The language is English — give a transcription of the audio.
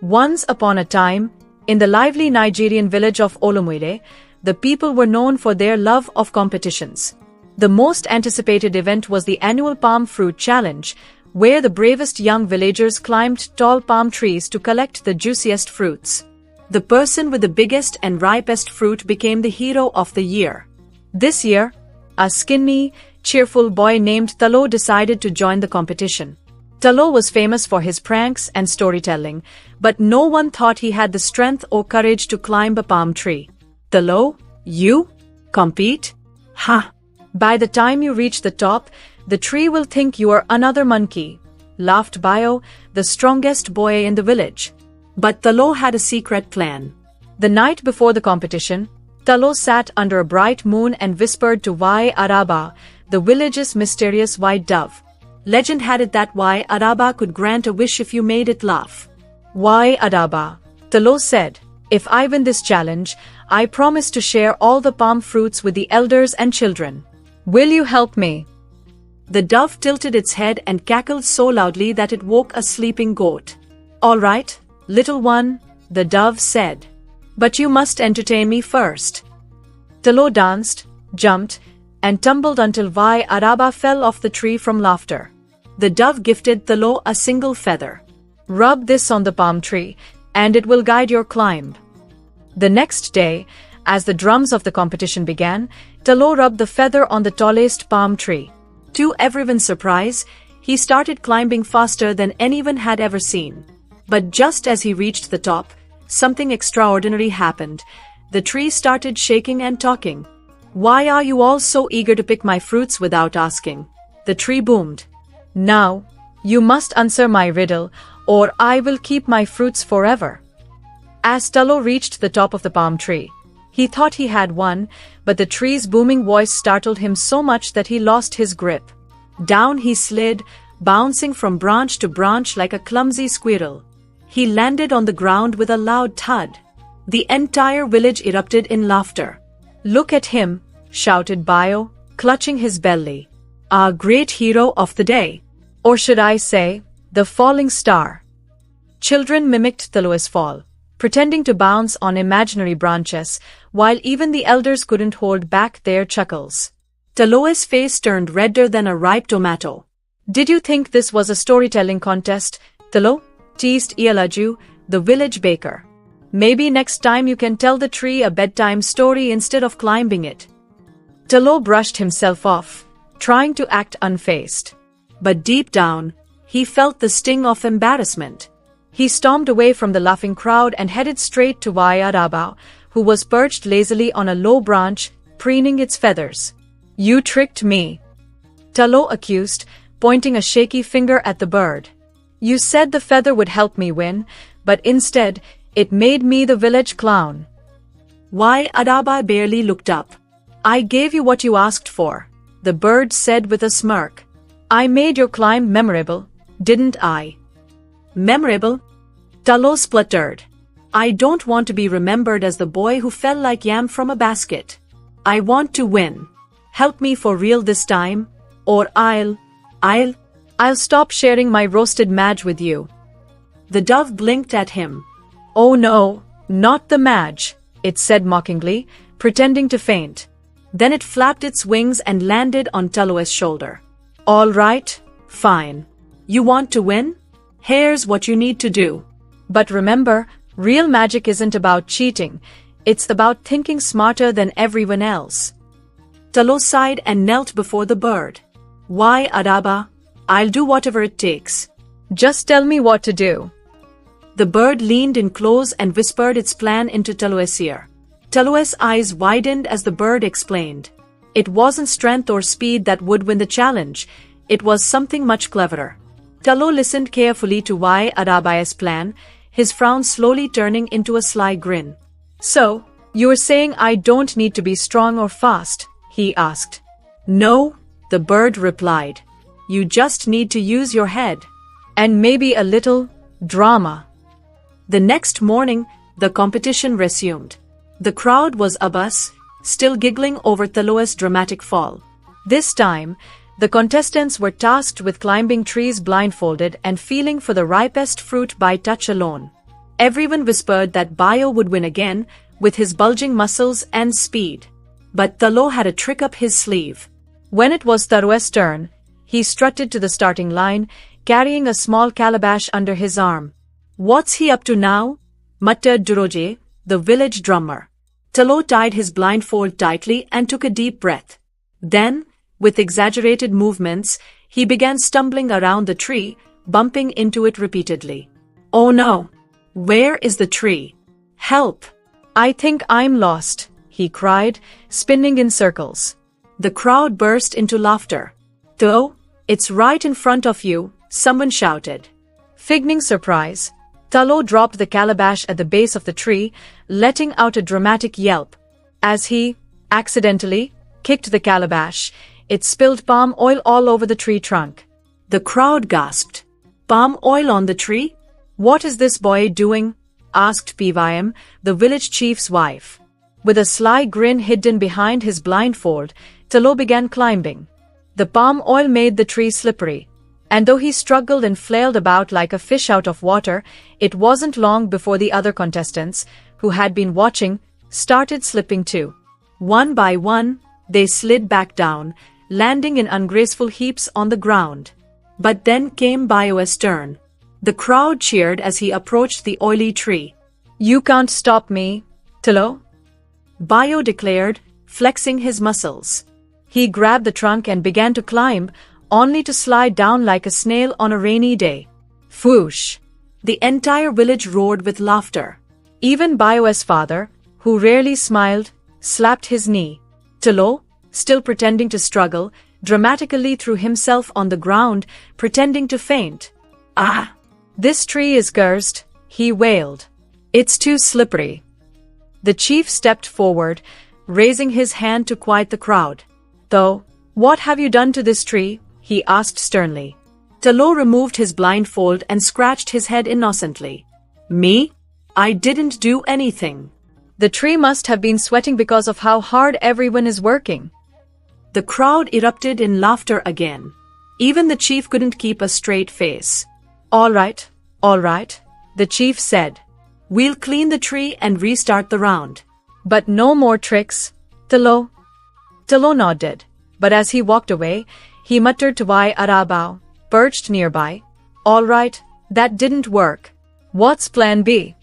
Once upon a time, in the lively Nigerian village of Olumide, the people were known for their love of competitions. The most anticipated event was the annual palm fruit challenge, where the bravest young villagers climbed tall palm trees to collect the juiciest fruits. The person with the biggest and ripest fruit became the hero of the year. This year, a skinny, cheerful boy named Talo decided to join the competition. Talo was famous for his pranks and storytelling, but no one thought he had the strength or courage to climb a palm tree. Talo, you? Compete? Ha! By the time you reach the top, the tree will think you are another monkey, laughed Bio, the strongest boy in the village. But Talo had a secret plan. The night before the competition, Talo sat under a bright moon and whispered to Wai Araba, the village's mysterious white dove. Legend had it that Wai Araba could grant a wish if you made it laugh. Wai Araba, Talo said, if I win this challenge, I promise to share all the palm fruits with the elders and children. Will you help me? The dove tilted its head and cackled so loudly that it woke a sleeping goat. All right, little one, the dove said. But you must entertain me first. Talo danced, jumped, and tumbled until Wai Araba fell off the tree from laughter. The dove gifted Talo a single feather. Rub this on the palm tree, and it will guide your climb. The next day, as the drums of the competition began, Talo rubbed the feather on the tallest palm tree. To everyone's surprise, he started climbing faster than anyone had ever seen. But just as he reached the top, something extraordinary happened. The tree started shaking and talking. Why are you all so eager to pick my fruits without asking? The tree boomed. Now, you must answer my riddle, or I will keep my fruits forever. As Talo reached the top of the palm tree, he thought he had won, but the tree's booming voice startled him so much that he lost his grip. Down he slid, bouncing from branch to branch like a clumsy squirrel. He landed on the ground with a loud thud. The entire village erupted in laughter. Look at him, shouted Bio, clutching his belly. Our great hero of the day. Or should I say, the falling star. Children mimicked Talo's fall, pretending to bounce on imaginary branches, while even the elders couldn't hold back their chuckles. Talo's face turned redder than a ripe tomato. Did you think this was a storytelling contest, Talo? Teased Ialaju, the village baker. Maybe next time you can tell the tree a bedtime story instead of climbing it. Talo brushed himself off, trying to act unfazed. But deep down, he felt the sting of embarrassment. He stormed away from the laughing crowd and headed straight to Wai Araba, who was perched lazily on a low branch, preening its feathers. You tricked me, Talo accused, pointing a shaky finger at the bird. You said the feather would help me win, but instead, it made me the village clown. Wai Araba barely looked up. I gave you what you asked for, the bird said with a smirk. I made your climb memorable, didn't I? Memorable? Talo spluttered. I don't want to be remembered as the boy who fell like yam from a basket. I want to win. Help me for real this time, or I'll stop sharing my roasted madge with you. The dove blinked at him. Oh no, not the madge, it said mockingly, pretending to faint. Then it flapped its wings and landed on Talo's shoulder. All right, fine. You want to win? Here's what you need to do. But remember, real magic isn't about cheating. It's about thinking smarter than everyone else. Talo sighed and knelt before the bird. Wai Araba, I'll do whatever it takes. Just tell me what to do. The bird leaned in close and whispered its plan into Talo's ear. Talo's eyes widened as the bird explained. It wasn't strength or speed that would win the challenge. It was something much cleverer. Talo listened carefully to Wai Araba's plan, his frown slowly turning into a sly grin. So, you're saying I don't need to be strong or fast? He asked. No, the bird replied. You just need to use your head. And maybe a little drama. The next morning, the competition resumed. The crowd was abuzz, still giggling over Talo's dramatic fall. This time, the contestants were tasked with climbing trees blindfolded and feeling for the ripest fruit by touch alone. Everyone whispered that Bio would win again, with his bulging muscles and speed. But Talo had a trick up his sleeve. When it was Taro's turn, he strutted to the starting line, carrying a small calabash under his arm. "What's he up to now?" muttered Duroje, the village drummer. Talo tied his blindfold tightly and took a deep breath. Then, with exaggerated movements, he began stumbling around the tree, bumping into it repeatedly. "Oh no! Where is the tree? Help! I think I'm lost," he cried, spinning in circles. The crowd burst into laughter. "Talo, it's right in front of you," someone shouted. Feigning surprise, Talo dropped the calabash at the base of the tree, letting out a dramatic yelp. As he, accidentally, kicked the calabash, it spilled palm oil all over the tree trunk. The crowd gasped. "Palm oil on the tree? What is this boy doing?" asked Pym, the village chief's wife. With a sly grin hidden behind his blindfold, Talo began climbing. The palm oil made the tree slippery, and though he struggled and flailed about like a fish out of water, it wasn't long before the other contestants, who had been watching, started slipping too. One by one, they slid back down, landing in ungraceful heaps on the ground. But then came Bio's turn. The crowd cheered as he approached the oily tree. "You can't stop me, Talo," Bio declared, flexing his muscles. He grabbed the trunk and began to climb, only to slide down like a snail on a rainy day. Whoosh! The entire village roared with laughter. Even Bio's father, who rarely smiled, slapped his knee. Talo, still pretending to struggle, dramatically threw himself on the ground, pretending to faint. "Ah! This tree is cursed," he wailed. "It's too slippery." The chief stepped forward, raising his hand to quiet the crowd. "Though, what have you done to this tree?" he asked sternly. Talo removed his blindfold and scratched his head innocently. "Me? I didn't do anything." "The tree must have been sweating because of how hard everyone is working." The crowd erupted in laughter again. Even the chief couldn't keep a straight face. All right, the chief said. "We'll clean the tree and restart the round. But no more tricks, Talo." Talo nodded, but as he walked away, he muttered to Vai Arabao, perched nearby. "All right, that didn't work. What's plan B?"